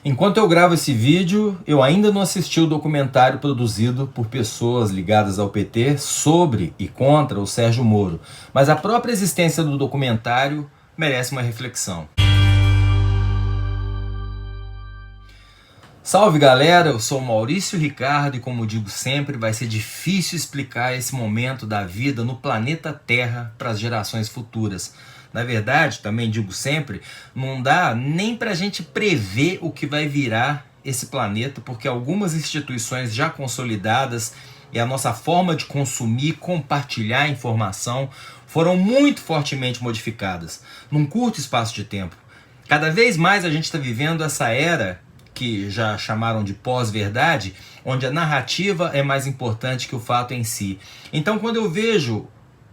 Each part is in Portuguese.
Enquanto eu gravo esse vídeo, eu ainda não assisti o documentário produzido por pessoas ligadas ao PT sobre e contra o Sérgio Moro, mas a própria existência do documentário merece uma reflexão. Salve galera, eu sou Maurício Ricardo e como digo sempre, vai ser difícil explicar esse momento da vida no planeta Terra para as gerações futuras. Na verdade, também digo sempre, não dá nem para a gente prever o que vai virar esse planeta, porque algumas instituições já consolidadas e a nossa forma de consumir, compartilhar informação foram muito fortemente modificadas num curto espaço de tempo. Cada vez mais a gente está vivendo essa era que já chamaram de pós-verdade, onde a narrativa é mais importante que o fato em si. Então, quando eu vejo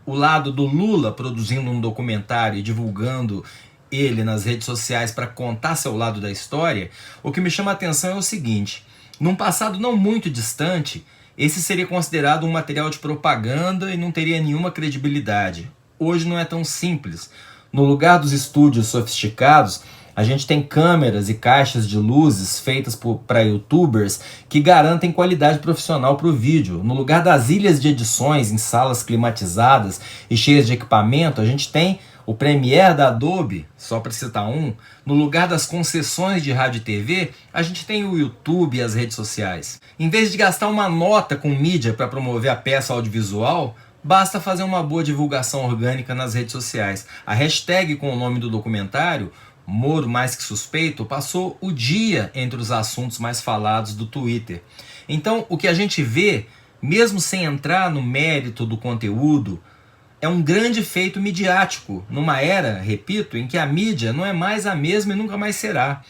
o lado do Lula produzindo um documentário e divulgando ele nas redes sociais para contar seu lado da história, o que me chama a atenção é o seguinte: num passado não muito distante, esse seria considerado um material de propaganda e não teria nenhuma credibilidade. Hoje não é tão simples. No lugar dos estúdios sofisticados, a gente tem câmeras e caixas de luzes feitas para youtubers que garantem qualidade profissional para o vídeo. No lugar das ilhas de edições em salas climatizadas e cheias de equipamento, a gente tem o Premiere da Adobe, só para citar um. No lugar das concessões de rádio e TV, a gente tem o YouTube e as redes sociais. Em vez de gastar uma nota com mídia para promover a peça audiovisual, basta fazer uma boa divulgação orgânica nas redes sociais. A hashtag com o nome do documentário, Moro Mais Que Suspeito, passou o dia entre os assuntos mais falados do Twitter. Então, o que a gente vê, mesmo sem entrar no mérito do conteúdo, é um grande feito midiático, numa era, repito, em que a mídia não é mais a mesma e nunca mais será.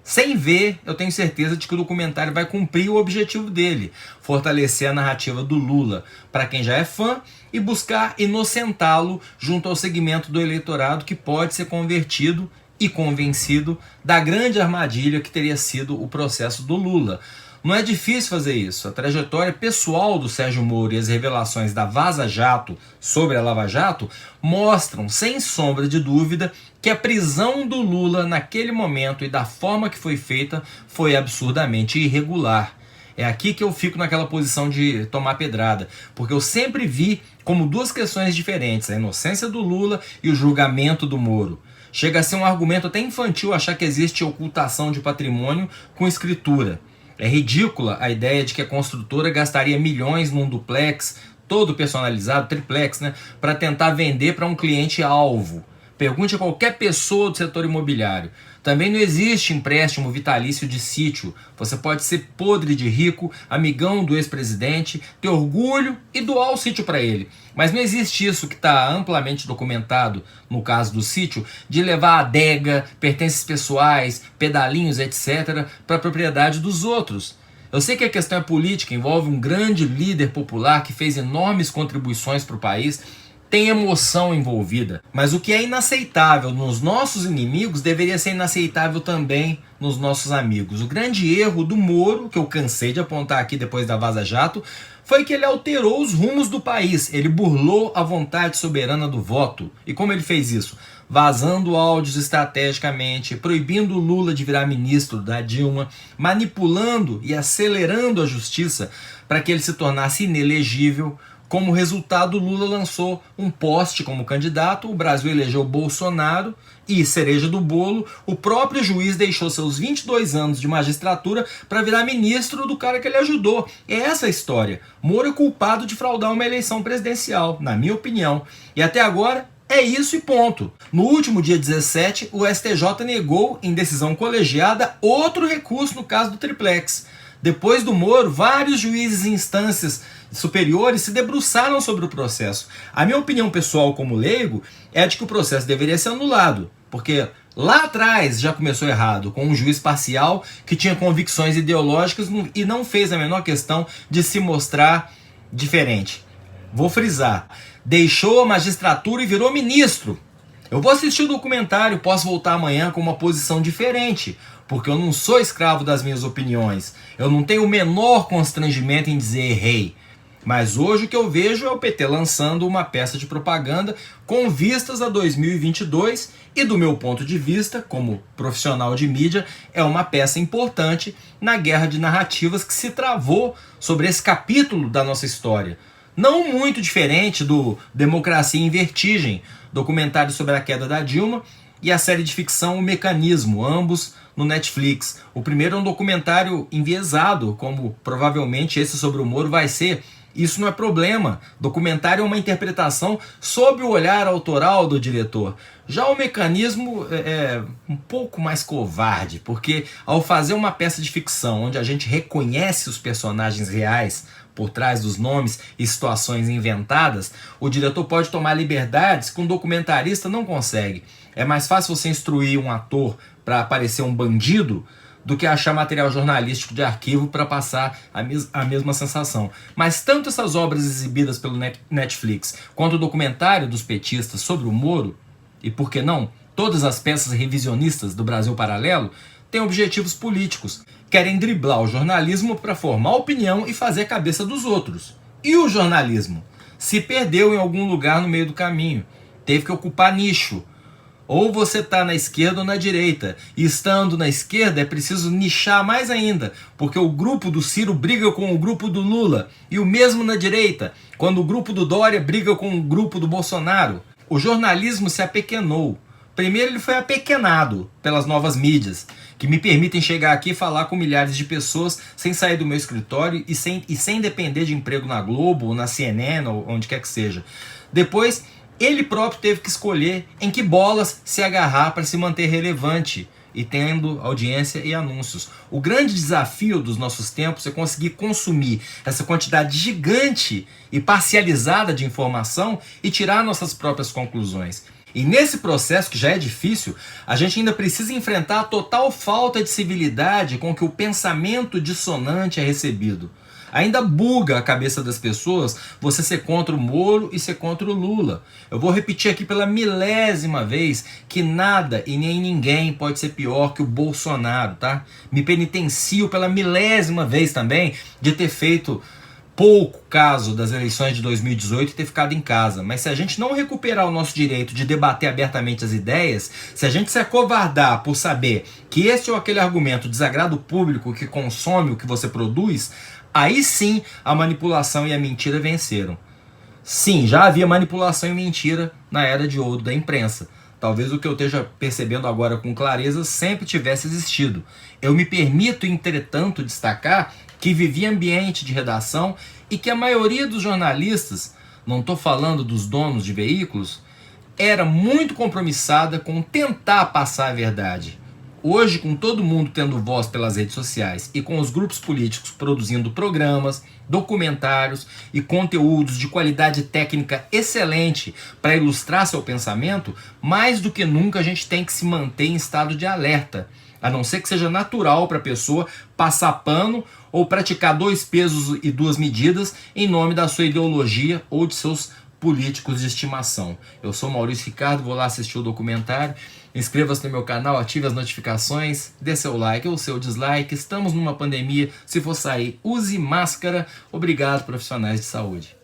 Sem ver, eu tenho certeza de que o documentário vai cumprir o objetivo dele, fortalecer a narrativa do Lula para quem já é fã e buscar inocentá-lo junto ao segmento do eleitorado que pode ser convertido e convencido da grande armadilha que teria sido o processo do Lula. Não é difícil fazer isso. A trajetória pessoal do Sérgio Moro e as revelações da Vaza Jato sobre a Lava Jato mostram, sem sombra de dúvida, que a prisão do Lula naquele momento e da forma que foi feita foi absurdamente irregular. É aqui que eu fico naquela posição de tomar pedrada, porque eu sempre vi como duas questões diferentes, a inocência do Lula e o julgamento do Moro. Chega a ser um argumento até infantil achar que existe ocultação de patrimônio com escritura. É ridícula a ideia de que a construtora gastaria milhões num duplex, todo personalizado, triplex, para tentar vender para um cliente-alvo. Pergunte a qualquer pessoa do setor imobiliário. Também não existe empréstimo vitalício de sítio. Você pode ser podre de rico, amigão do ex-presidente, ter orgulho e doar o sítio para ele. Mas não existe isso que está amplamente documentado, no caso do sítio, de levar adega, pertences pessoais, pedalinhos, etc., para a propriedade dos outros. Eu sei que a questão é política, envolve um grande líder popular que fez enormes contribuições para o país, tem emoção envolvida, mas o que é inaceitável nos nossos inimigos deveria ser inaceitável também nos nossos amigos. O grande erro do Moro, que eu cansei de apontar aqui depois da Vaza Jato, foi que ele alterou os rumos do país, ele burlou a vontade soberana do voto. E como ele fez isso? Vazando áudios estrategicamente, proibindo o Lula de virar ministro da Dilma, manipulando e acelerando a justiça para que ele se tornasse inelegível. Como resultado, Lula lançou um poste como candidato, o Brasil elegeu Bolsonaro e, cereja do bolo, o próprio juiz deixou seus 22 anos de magistratura para virar ministro do cara que ele ajudou. É essa a história. Moro é culpado de fraudar uma eleição presidencial, na minha opinião. E até agora é isso e ponto. No último dia 17, o STJ negou, em decisão colegiada, outro recurso no caso do triplex. Depois do Moro, vários juízes e instâncias superiores se debruçaram sobre o processo. A minha opinião pessoal como leigo é de que o processo deveria ser anulado, porque lá atrás já começou errado, com um juiz parcial que tinha convicções ideológicas e não fez a menor questão de se mostrar diferente. Vou frisar, deixou a magistratura e virou ministro. Eu vou assistir o documentário, posso voltar amanhã com uma posição diferente, porque eu não sou escravo das minhas opiniões. Eu não tenho o menor constrangimento em dizer errei. Mas hoje o que eu vejo é o PT lançando uma peça de propaganda com vistas a 2022 e, do meu ponto de vista, como profissional de mídia, é uma peça importante na guerra de narrativas que se travou sobre esse capítulo da nossa história. Não muito diferente do Democracia em Vertigem, documentário sobre a queda da Dilma, e a série de ficção O Mecanismo, ambos no Netflix. O primeiro é um documentário enviesado, como provavelmente esse sobre o Moro vai ser. Isso não é problema. Documentário é uma interpretação sob o olhar autoral do diretor. Já o Mecanismo é um pouco mais covarde, porque ao fazer uma peça de ficção onde a gente reconhece os personagens reais por trás dos nomes e situações inventadas, o diretor pode tomar liberdades que um documentarista não consegue. É mais fácil você instruir um ator para aparecer um bandido do que achar material jornalístico de arquivo para passar a mesma sensação. Mas tanto essas obras exibidas pelo Netflix, quanto o documentário dos petistas sobre o Moro, e por que não, todas as peças revisionistas do Brasil Paralelo, têm objetivos políticos. Querem driblar o jornalismo para formar opinião e fazer a cabeça dos outros. E o jornalismo? Se perdeu em algum lugar no meio do caminho. Teve que ocupar nicho. Ou você está na esquerda ou na direita. E estando na esquerda é preciso nichar mais ainda, porque o grupo do Ciro briga com o grupo do Lula. E o mesmo na direita, quando o grupo do Dória briga com o grupo do Bolsonaro. O jornalismo se apequenou. Primeiro ele foi apequenado pelas novas mídias, que me permitem chegar aqui e falar com milhares de pessoas sem sair do meu escritório e sem depender de emprego na Globo, ou na CNN, ou onde quer que seja. Depois, ele próprio teve que escolher em que bolas se agarrar para se manter relevante e tendo audiência e anúncios. O grande desafio dos nossos tempos é conseguir consumir essa quantidade gigante e parcializada de informação e tirar nossas próprias conclusões. E nesse processo, que já é difícil, a gente ainda precisa enfrentar a total falta de civilidade com que o pensamento dissonante é recebido. Ainda buga a cabeça das pessoas você ser contra o Moro e ser contra o Lula. Eu vou repetir aqui pela milésima vez que nada e nem ninguém pode ser pior que o Bolsonaro, tá? Me penitencio pela milésima vez também de ter feito pouco caso das eleições de 2018 e ter ficado em casa. Mas se a gente não recuperar o nosso direito de debater abertamente as ideias, se a gente se acovardar por saber que esse ou aquele argumento desagrada o público que consome o que você produz, aí sim a manipulação e a mentira venceram. Sim, já havia manipulação e mentira na era de ouro da imprensa. Talvez o que eu esteja percebendo agora com clareza sempre tivesse existido. Eu me permito, entretanto, destacar que vivi ambiente de redação e que a maioria dos jornalistas, não estou falando dos donos de veículos, era muito compromissada com tentar passar a verdade. Hoje, com todo mundo tendo voz pelas redes sociais e com os grupos políticos produzindo programas, documentários e conteúdos de qualidade técnica excelente para ilustrar seu pensamento, mais do que nunca a gente tem que se manter em estado de alerta, a não ser que seja natural para a pessoa passar pano ou praticar 2 pesos e 2 medidas em nome da sua ideologia ou de seus políticos de estimação. Eu sou Maurício Ricardo, vou lá assistir o documentário. Inscreva-se no meu canal, ative as notificações, dê seu like ou seu dislike. Estamos numa pandemia, se for sair, use máscara. Obrigado, profissionais de saúde.